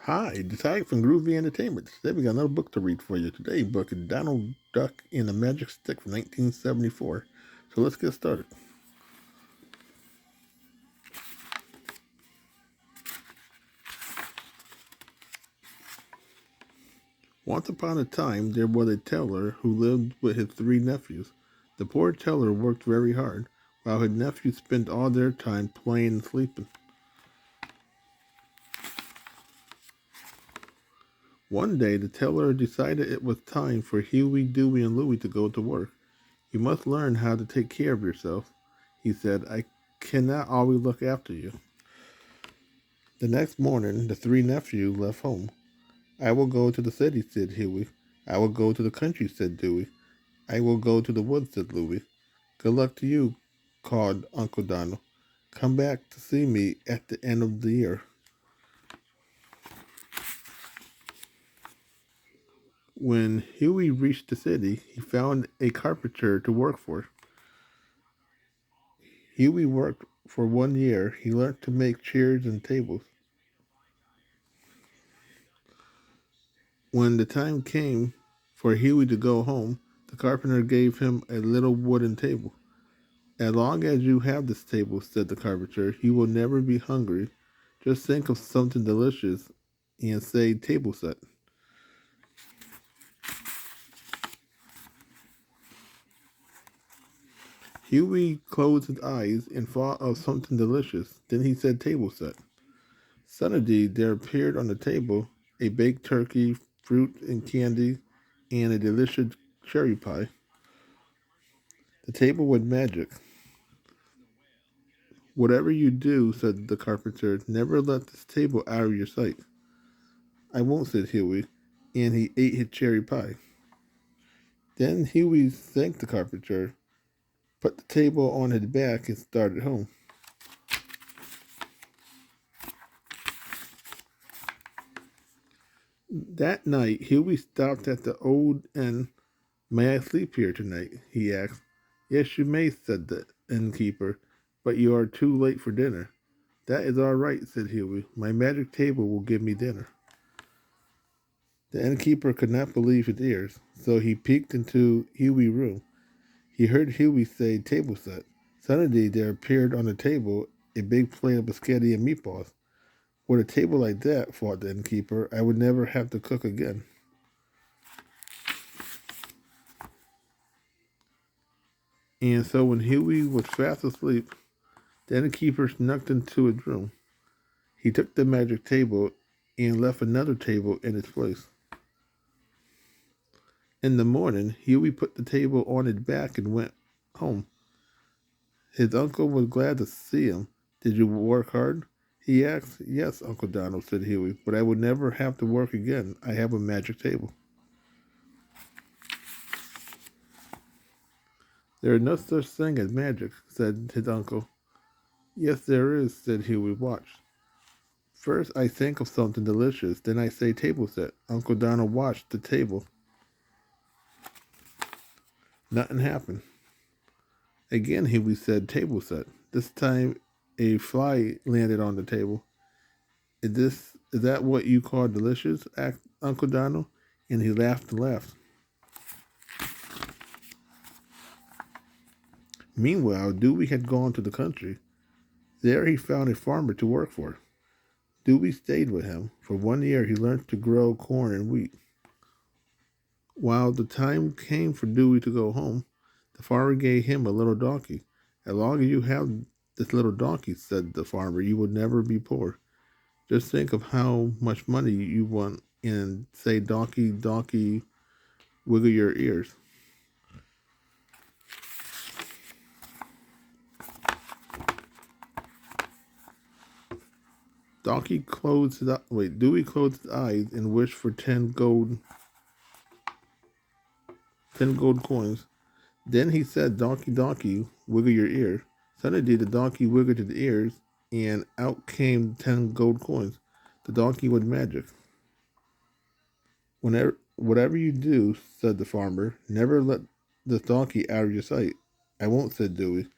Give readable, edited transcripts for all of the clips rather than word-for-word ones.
Hi, Detective from Groovy Entertainment. Today we got another book to read for you. Today's book is Donald Duck and the Magic Stick from 1974. So let's get started. Once upon a time, there was a tailor who lived with his three nephews. The poor tailor worked very hard, while his nephews spent all their time playing and sleeping. One day, the tailor decided it was time for Huey, Dewey, and Louie to go to work. You must learn how to take care of yourself, he said. I cannot always look after you. The next morning, the three nephews left home. I will go to the city, said Huey. I will go to the country, said Dewey. I will go to the woods, said Louie. Good luck to you, called Uncle Donald. Come back to see me at the end of the year. When Huey reached the city, he found a carpenter to work for. Huey worked for 1 year. He learned to make chairs and tables. When the time came for Huey to go home, the carpenter gave him a little wooden table. As long as you have this table, said the carpenter, you will never be hungry. Just think of something delicious and say table set. Huey closed his eyes and thought of something delicious. Then he said table set. Suddenly there appeared on the table a baked turkey, fruit and candy, and a delicious cherry pie. The table was magic. Whatever you do, said the carpenter, never let this table out of your sight. I won't, said Huey, and he ate his cherry pie. Then Huey thanked the carpenter, put the table on his back, and started home. That night, Huey stopped at the old inn. May I sleep here tonight? He asked. Yes, you may, said the innkeeper, but you are too late for dinner. That is all right, said Huey. My magic table will give me dinner. The innkeeper could not believe his ears, so he peeked into Huey's room. He heard Huey say table set. Suddenly there appeared on the table a big plate of spaghetti and meatballs. With a table like that, thought the innkeeper, I would never have to cook again. And so when Huey was fast asleep, the innkeeper snuck into his room. He took the magic table and left another table in its place. In the morning, Huey put the table on his back and went home. His uncle was glad to see him. Did you work hard? He asked. Yes, Uncle Donald, said Huey, but I would never have to work again. I have a magic table. There is no such thing as magic, said his uncle. Yes, there is, said Huey. Watch. First, I think of something delicious. Then I say table set. Uncle Donald watched the table. Nothing happened. Again, Huey said table set. This time, a fly landed on the table. Is that what you call delicious? Asked Uncle Donald, and he laughed and laughed. Meanwhile, Dewey had gone to the country. There he found a farmer to work for. Dewey stayed with him. For 1 year, he learned to grow corn and wheat. While the time came for Dewey to go home, the farmer gave him a little donkey. As long as you have this little donkey, said the farmer, you will never be poor. Just think of how much money you want and say, donkey, donkey, wiggle your ears. Dewey closed his eyes and wished for 10 gold coins. Then he said, donkey, donkey, wiggle your ear. Suddenly the donkey wiggled his ears, and out came 10 gold coins. The donkey was magic. Whatever you do, said the farmer, never let the donkey out of your sight. I won't, said Dewey.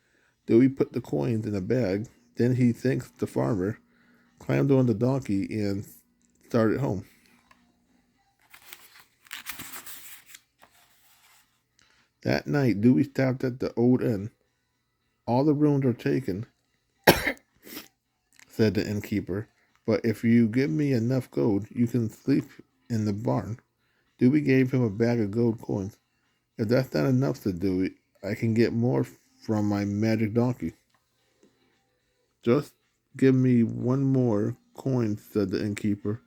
Dewey put the coins in a bag. Then he thanked the farmer, climbed on the donkey, and started home. That night, Dewey stopped at the old inn. All the rooms are taken, said the innkeeper, but if you give me enough gold, you can sleep in the barn. Dewey gave him a bag of gold coins. If that's not enough, said Dewey, I can get more from my magic donkey. Just give me one more coin, said the innkeeper.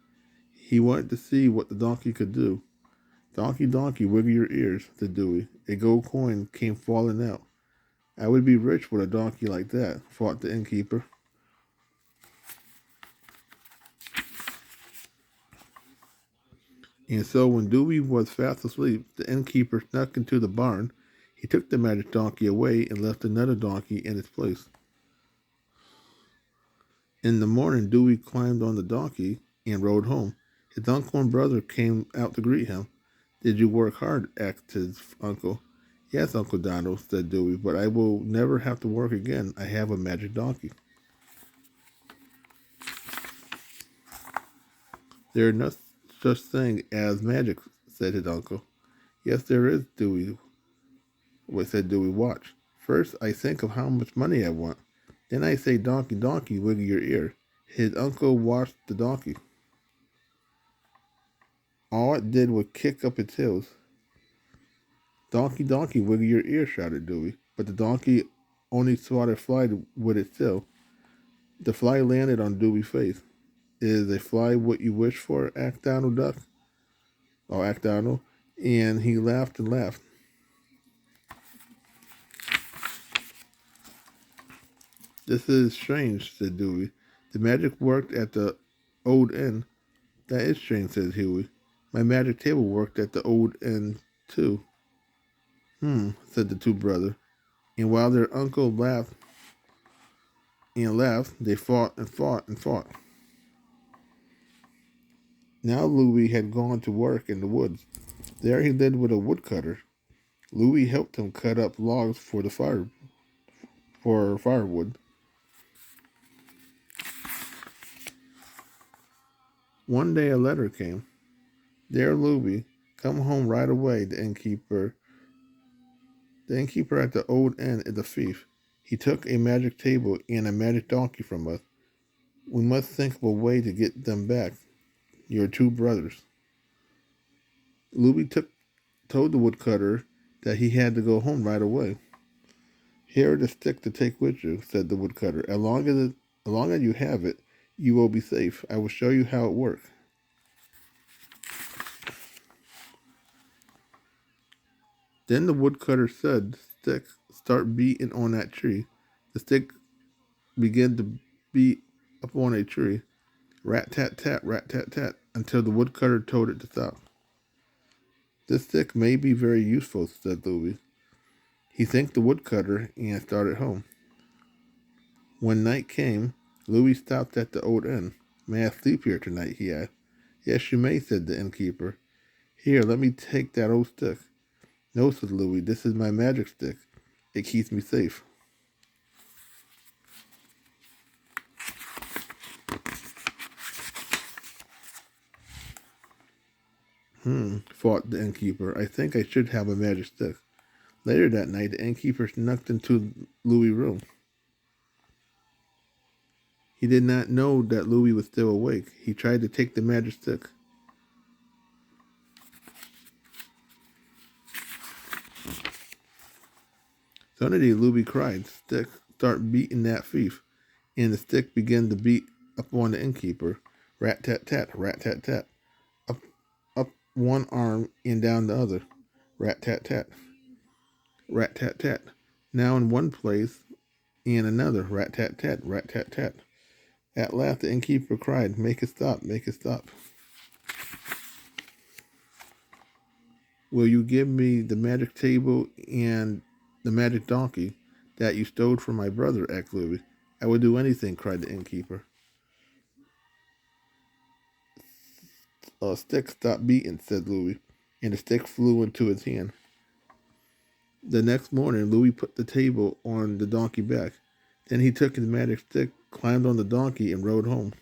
He wanted to see what the donkey could do. Donkey, donkey, wiggle your ears, said Dewey. A gold coin came falling out. I would be rich with a donkey like that, thought the innkeeper. And so when Dewey was fast asleep, the innkeeper snuck into the barn. He took the magic donkey away and left another donkey in its place. In the morning, Dewey climbed on the donkey and rode home. His uncle and brother came out to greet him. Did you work hard? Asked his uncle. Yes, Uncle Donald, said Dewey, but I will never have to work again. I have a magic donkey. There is no such thing as magic, said his uncle. Yes, there is, said Dewey. Watch. First, I think of how much money I want. Then I say, donkey, donkey, wiggle your ear. His uncle watched the donkey. All it did was kick up its heels. Donkey, donkey, wiggle your ear, shouted Dewey. But the donkey only swatted a fly with its tail. The fly landed on Dewey's face. Is a fly what you wish for? Asked Donald Duck. Oh, asked Donald. And he laughed and laughed. This is strange, said Dewey. The magic worked at the old inn. That is strange, said Huey. My magic table worked at the old inn, too. Said the two brothers. And while their uncle laughed and laughed, they fought and fought and fought. Now Louis had gone to work in the woods. There he lived with a woodcutter. Louis helped him cut up logs for firewood. One day a letter came. Dear Louis, come home right away. The innkeeper at the old inn is a thief. He took a magic table and a magic donkey from us. We must think of a way to get them back. Your two brothers. Louis told the woodcutter that he had to go home right away. Here is the stick to take with you, said the woodcutter. As long as you have it, you will be safe. I will show you how it works. Then the woodcutter said, stick, start beating on that tree. The stick began to beat upon a tree. Rat-tat-tat, rat-tat-tat, until the woodcutter told it to stop. This stick may be very useful, said Louis. He thanked the woodcutter and started home. When night came, Louis stopped at the old inn. May I sleep here tonight? He asked. Yes, you may, said the innkeeper. Here, let me take that old stick. No, said Louis, this is my magic stick. It keeps me safe. Thought the innkeeper. I think I should have a magic stick. Later that night, the innkeeper snuck into Louis' room. He did not know that Louis was still awake. He tried to take the magic stick. Suddenly, Louis cried, stick, start beating that thief. And the stick began to beat upon the innkeeper. Rat-tat-tat, rat-tat-tat. Up one arm and down the other. Rat-tat-tat. Rat-tat-tat. Now in one place and another. Rat-tat-tat, rat-tat-tat. At last the innkeeper cried, make it stop, make it stop. Will you give me the magic table and the magic donkey that you stole from my brother? Asked Louis. I will do anything, cried the innkeeper. Stick, stop beating, said Louis, and the stick flew into his hand. The next morning, Louis put the table on the donkey back. Then he took his magic stick, climbed on the donkey, and rode home.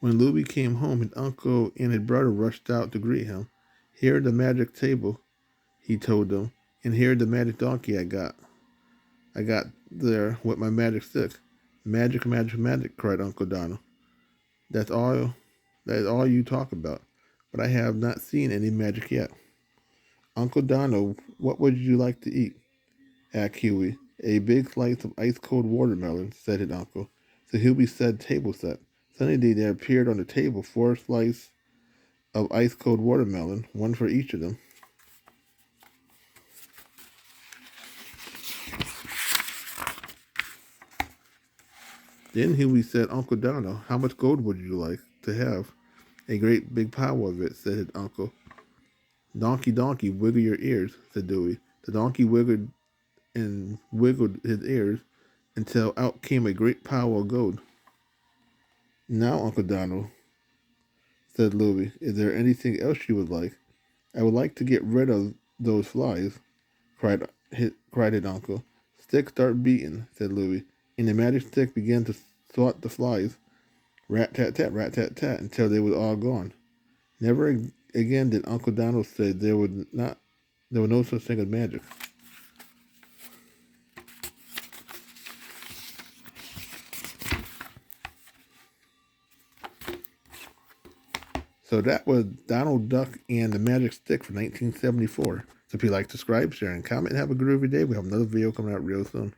When Louie came home, his uncle and his brother rushed out to greet him. Here's the magic table, he told them, and here's the magic donkey I got. I got there with my magic stick. Magic, magic, magic, cried Uncle Donald. That's all that is all you talk about. But I have not seen any magic yet. Uncle Donald, what would you like to eat? Asked Huey. A big slice of ice cold watermelon, said his uncle. So Huey said table set. Suddenly there appeared on the table 4 slices of ice cold watermelon, one for each of them. Then Huey said, Uncle Donald, how much gold would you like to have? A great big pile of it, said his uncle. Donkey, donkey, wiggle your ears, said Dewey. The donkey wiggled and wiggled his ears until out came a great pile of gold. Now, Uncle Donald, said Louie, is there anything else you would like? I would like to get rid of those flies, cried his uncle. Stick start beating, said Louie, and the magic stick began to swat the flies, rat tat tat, until they were all gone. Never again did Uncle Donald say there was no such thing as magic. So that was Donald Duck and the Magic Stick from 1974. So if you like, subscribe, share, and comment, and have a groovy day. We have another video coming out real soon.